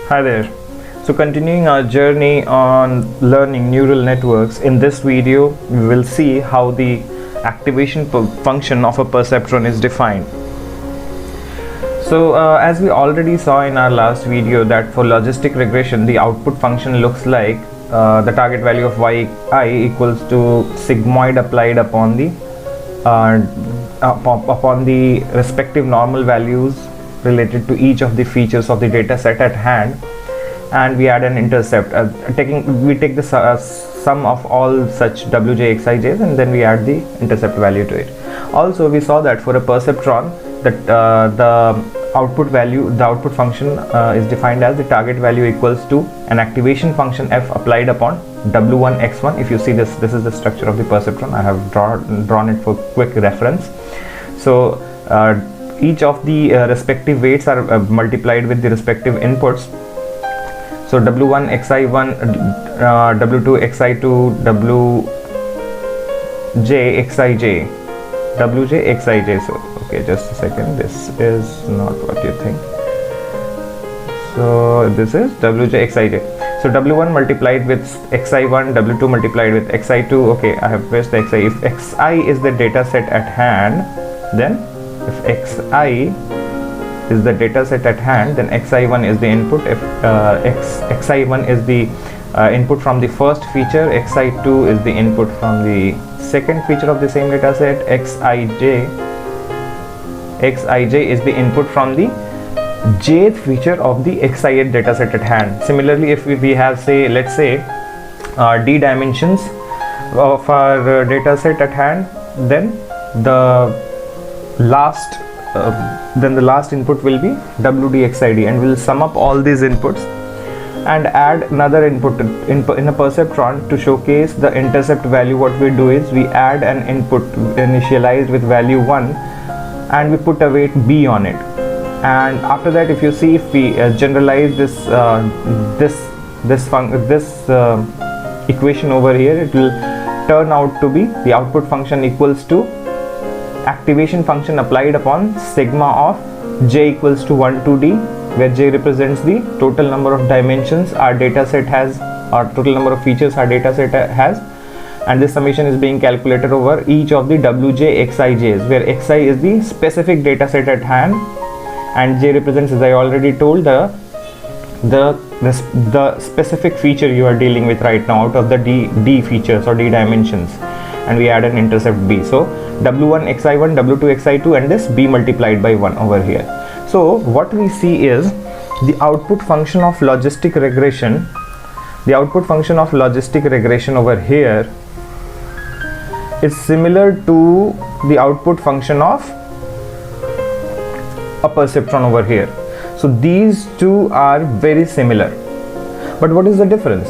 Hi there. So continuing our journey on learning neural networks, in this video we will see how the activation function of a perceptron is defined. So as we already saw in our last video that for logistic regression the output function looks like the target value of yi equals to sigmoid applied upon the respective normal values related to each of the features of the data set at hand, and we add an intercept. We take the sum of all such wj xij's and then we add the intercept value to it. Also, we saw that for a perceptron that the output function is defined as the target value equals to an activation function f applied upon w1 x1. If you see this is the structure of the perceptron. I have drawn it for quick reference. So each of the respective weights are multiplied with the respective inputs. So w1 xi1, w2 xi2, wj xij, wj xij. So okay, just a second, this is not what you think. So this is wj xij. So w1 multiplied with xi1, w2 multiplied with xi2. Okay, I have placed the xi. If xi is the data set at hand, then if xi is the data set at hand, then xi1 is the input. If xi1 is the input from the first feature, xi2 is the input from the second feature of the same data set, xij is the input from the jth feature of the xith data set at hand. Similarly, if we have, say, let's say d dimensions of our data set at hand, then the last input will be wdxid, and we'll sum up all these inputs and add another input in a perceptron to showcase the intercept value. What we do is we add an input initialized with value 1 and we put a weight b on it, and after that, if you see, if we generalize this equation over here, it will turn out to be the output function equals to activation function applied upon sigma of j equals to 1 to d, where j represents the total number of dimensions our data set has, or total number of features our data set has, and this summation is being calculated over each of the wj xij's, where xi is the specific data set at hand and j represents, as I already told, the specific feature you are dealing with right now out of the d features or d dimensions, and we add an intercept b. So w1 xi1, w2 xi2, and this b multiplied by 1 over here. So what we see is the output function of logistic regression. The output function of logistic regression over here is similar to the output function of a perceptron over here. So these two are very similar, but what is the difference?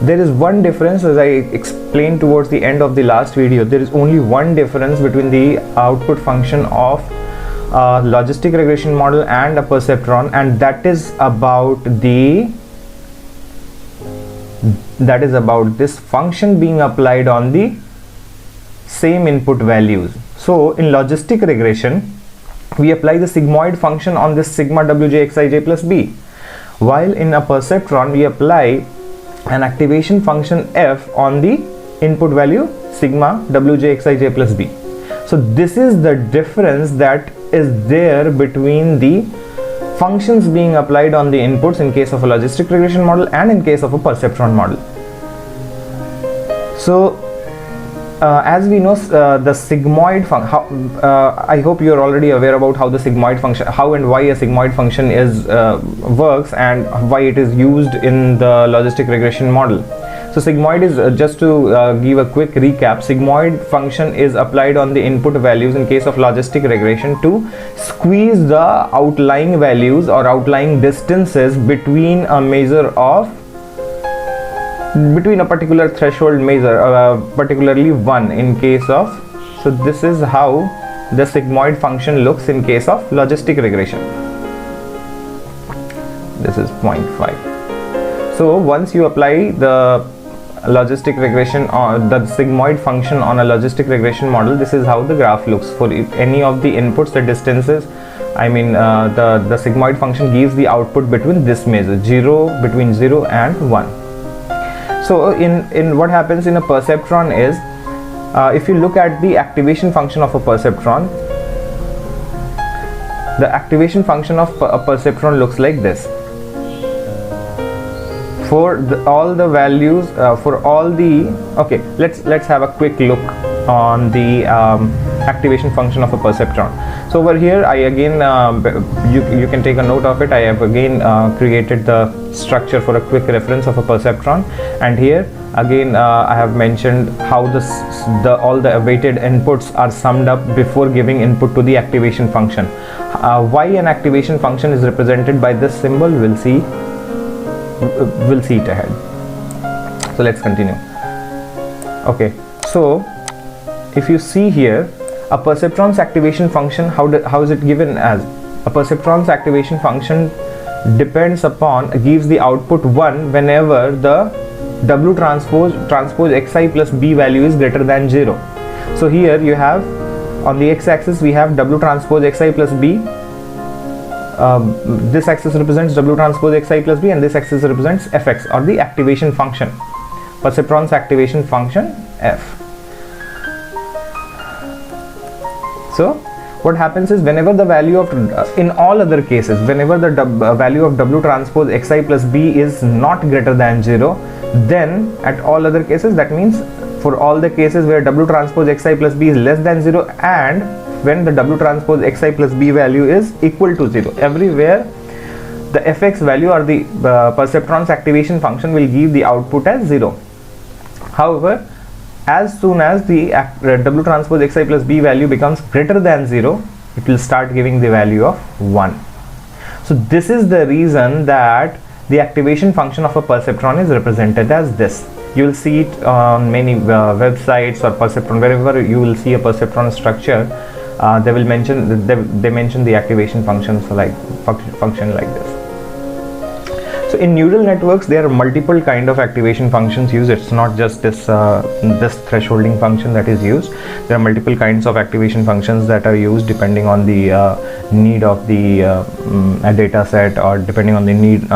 There is one difference, as I explained towards the end of the last video. There is only one difference between the output function of a logistic regression model and a perceptron, and that is about this function being applied on the same input values. So in logistic regression, we apply the sigmoid function on this sigma wj xij plus b, while in a perceptron we apply an activation function f on the input value sigma wj xij plus b. So this is the difference that is there between the functions being applied on the inputs in case of a logistic regression model and in case of a perceptron model. So as we know, the sigmoid function, I hope you are already aware about how the sigmoid function, how and why a sigmoid function is works and why it is used in the logistic regression model. So sigmoid is, just to give a quick recap, sigmoid function is applied on the input values in case of logistic regression to squeeze the outlying values or outlying distances between a particular threshold measure, particularly 1 in case of. So this is how the sigmoid function looks in case of logistic regression. This is 0.5. So once you apply the logistic regression or the sigmoid function on a logistic regression model, this is how the graph looks. For any of the inputs, the distances I mean the sigmoid function gives the output between this measure, between 0 and 1. So in what happens in a perceptron is, if you look at the activation function of a perceptron, the activation function of a perceptron looks like this. For all the values, okay, let's have a quick look on the activation function of a perceptron. So over here, I again you can take a note of it. I have again created the structure for a quick reference of a perceptron, and here again I have mentioned how all the awaited inputs are summed up before giving input to the activation function. Why an activation function is represented by this symbol, we'll see it ahead. So let's continue. Okay, so if you see here, a perceptron's activation function, how is it given as? A perceptron's activation function gives the output 1 whenever the W transpose xi plus b value is greater than 0. So here you have, on the x-axis we have W transpose xi plus b. This axis represents W transpose xi plus b, and this axis represents fx, or the activation function, perceptron's activation function f. So what happens is, whenever the value of in all other cases, whenever the value of W transpose xi plus b is not greater than 0, then at all other cases, that means for all the cases where W transpose xi plus b is less than 0, and when the W transpose xi plus b value is equal to 0, everywhere the fx value, or the perceptron's activation function, will give the output as 0. However, as soon as the W transpose xi plus b value becomes greater than 0, it will start giving the value of 1. So this is the reason that the activation function of a perceptron is represented as this. You will see it on many websites or perceptron. Wherever you will see a perceptron structure, they will mention they mention the activation functions like function like this. So in neural networks, there are multiple kind of activation functions used. It's not just this thresholding function that is used. There are multiple kinds of activation functions that are used depending on the need of the data set, or depending on the need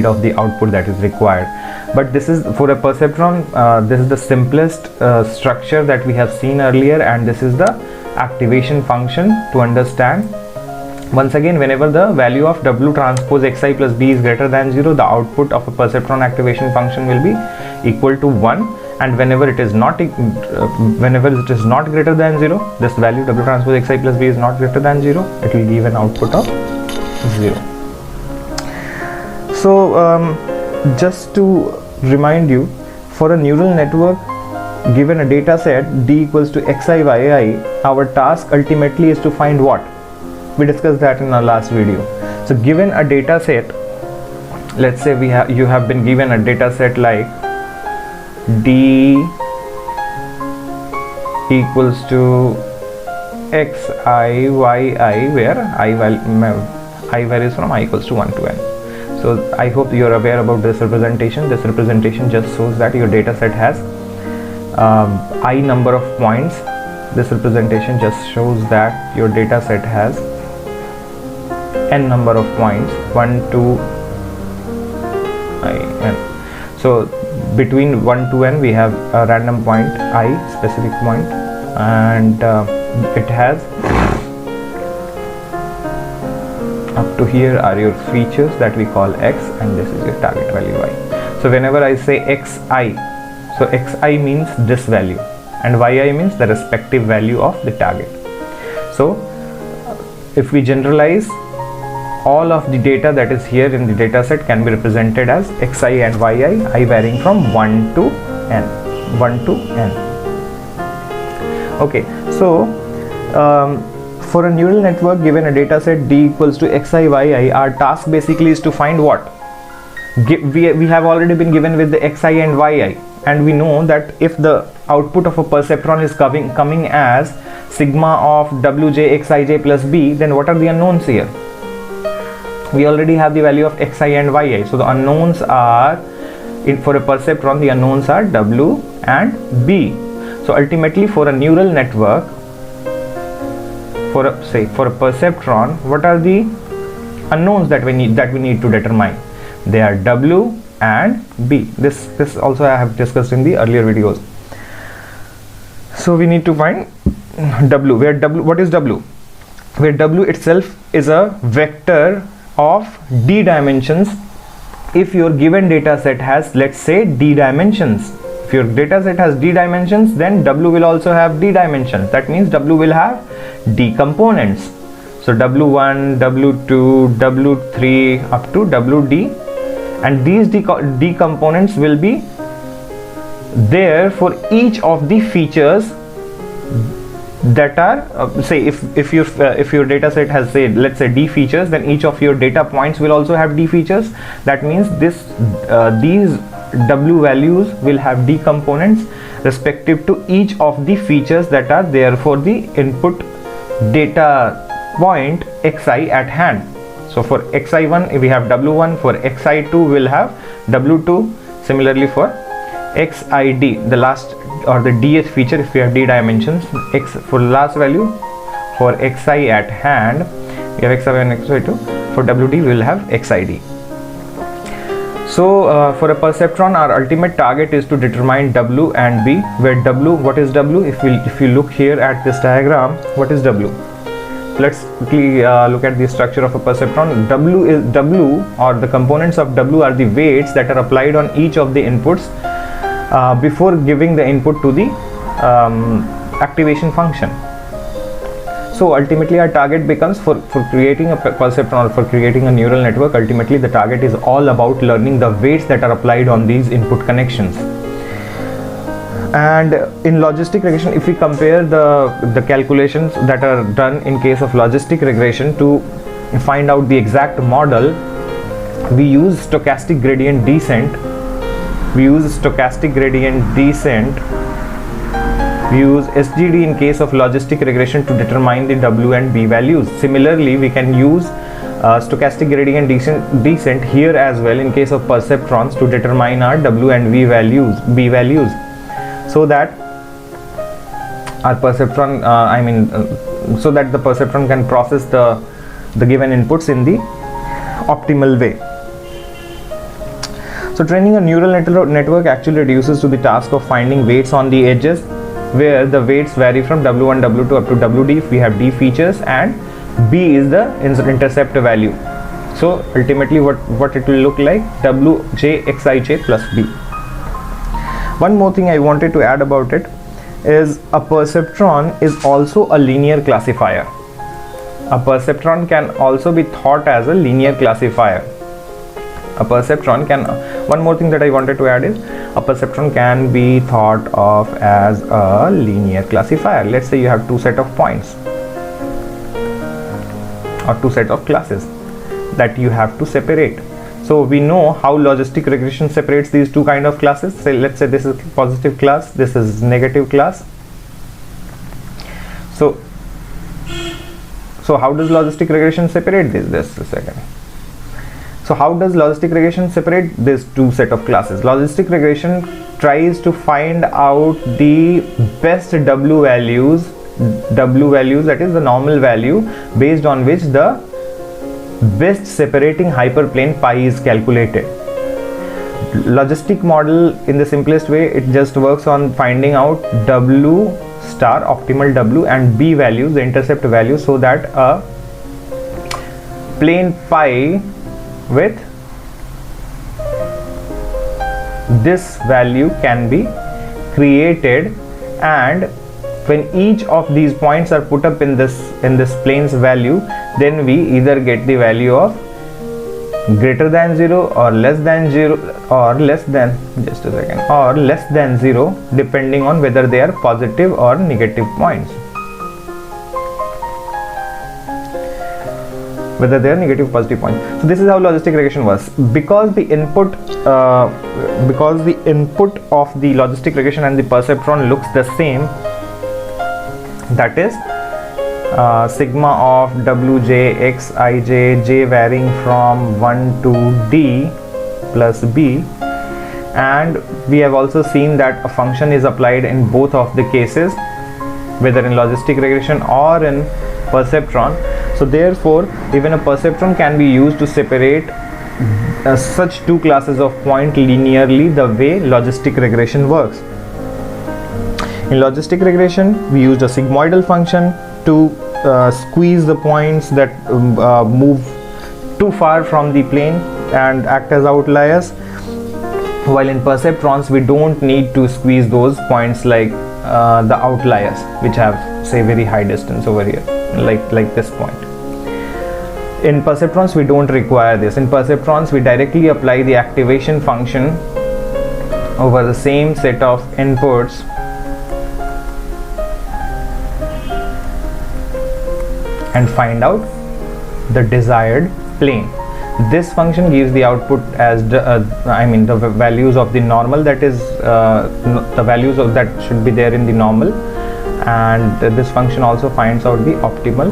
of the output that is required. But this is for a perceptron. This is the simplest structure that we have seen earlier, and this is the activation function to understand. Once again, whenever the value of W transpose xi plus b is greater than 0, the output of a perceptron activation function will be equal to 1, and whenever it is not greater than 0, this value W transpose xi plus b is not greater than 0, it will give an output of 0. So just to remind you, for a neural network given a data set d equals to xi yi, our task ultimately is to find what? We discussed that in our last video. So given a data set, let's say you have been given a data set like d equals to xi yi, where I varies from I equals to 1 to n. So I hope you are aware about this representation. This representation just shows that your data set has I number of points. This representation just shows that your data set has n number of points, 1 to n. So between 1 to n we have a random point I, specific point, and it has up to here are your features that we call x, and this is your target value y. So whenever I say xi, so xi means this value, and yi means the respective value of the target. So if we generalize, all of the data that is here in the data set can be represented as xi and yi, I varying from 1 to n. Okay, so for a neural network given a data set d equals to xi yi, our task basically is to find what? We have already been given with the xi and yi, and we know that if the output of a perceptron is coming as sigma of wj xij plus b, then what are the unknowns here? We already have the value of xi and yi. So the unknowns are, for a perceptron, the unknowns are w and b. So ultimately, for a neural network, for a perceptron, what are the unknowns that we need to determine? They are W and B. This also I have discussed in the earlier videos. So we need to find W. Where W, what is W? Where W itself is a vector of d dimensions. If your given data set has, let's say, d dimensions, if your data set has d dimensions, then W will also have d dimensions. That means W will have d components. So W1, W2, W3 up to WD, and these d components will be there for each of the features that are say if your data set has, say, let's say, d features, then each of your data points will also have d features. That means these W values will have d components respective to each of the features that are there for the input data point xi at hand. So for xi1 we have W1, for xi2 we'll have W2, similarly for xid, the last or the dth feature, if we have d dimensions, x for the last value, for xi at hand we have xi1 and xi2, for wd we will have xid. So for a perceptron, our ultimate target is to determine W and B, where W, what is W? If you look here at this diagram, what is W? Let's quickly look at the structure of a perceptron. W, or the components of W, are the weights that are applied on each of the inputs before giving the input to the activation function. So ultimately our target becomes, for creating a perceptron or for creating a neural network, ultimately the target is all about learning the weights that are applied on these input connections. And in logistic regression, if we compare the calculations that are done in case of logistic regression to find out the exact model, we use stochastic gradient descent. We use SGD in case of logistic regression to determine the W and B values. Similarly, we can use stochastic gradient descent here as well in case of perceptrons to determine our W and B values, so that our perceptron, so that the perceptron can process the given inputs in the optimal way. So training a neural network actually reduces to the task of finding weights on the edges, where the weights vary from W1, W2 up to WD if we have D features, and B is the intercept value. So ultimately what it will look like, Wj Xij plus B. One more thing I wanted to add about it is a perceptron is also a linear classifier. A perceptron can also be thought as a linear classifier. One more thing that I wanted to add is a perceptron can be thought of as a linear classifier. Let's say you have two set of points or two set of classes that you have to separate. So we know how logistic regression separates these two kind of classes. Say, let's say this is positive class, this is negative class. So how does logistic regression separate this? Just a second. So how does logistic regression separate these two set of classes? Logistic regression tries to find out the best W values, that is the normal value based on which the best separating hyperplane pi is calculated. Logistic model, in the simplest way, it just works on finding out W star, optimal W, and B values, the intercept values, so that a plane pi with this value can be created, and when each of these points are put up in this plane's value, then we either get the value of greater than 0 or less than 0 or less than, just a second, or less than 0, depending on whether they are positive or negative points. Whether they are negative positive points. So this is how logistic regression works. Because the input of the logistic regression and the perceptron looks the same, that is sigma of Wj Xij, j varying from 1 to D plus B, and we have also seen that a function is applied in both of the cases, whether in logistic regression or in perceptron. So therefore even a perceptron can be used to separate such two classes of point linearly, the way logistic regression works. In logistic regression, we used a sigmoidal function to squeeze the points that move too far from the plane and act as outliers, while in perceptrons we don't need to squeeze those points like the outliers which have, say, very high distance over here, like this point. In perceptrons we don't require this. In perceptrons we directly apply the activation function over the same set of inputs and find out the desired plane. This function gives the output as the values of the normal, that is the values of that should be there in the normal, and this function also finds out the optimal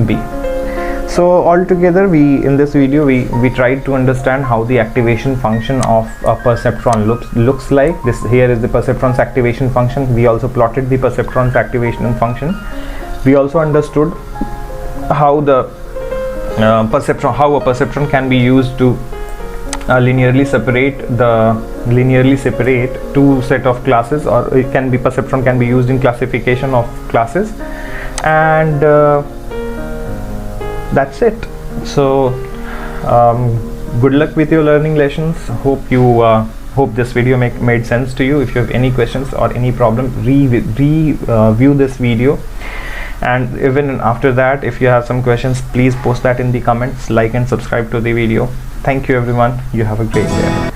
B. So altogether, in this video we tried to understand how the activation function of a perceptron looks like. This here is the perceptron's activation function. We also plotted the perceptron's activation function. We also understood how the a perceptron can be used to linearly separate two set of classes, or perceptron can be used in classification of classes, and that's it. So good luck with your learning lessons. Hope this video made sense to you. If you have any questions or any problem, review this video, and even after that, if you have some questions, please post that in the comments, like and subscribe to the video. Thank you everyone. You have a great day.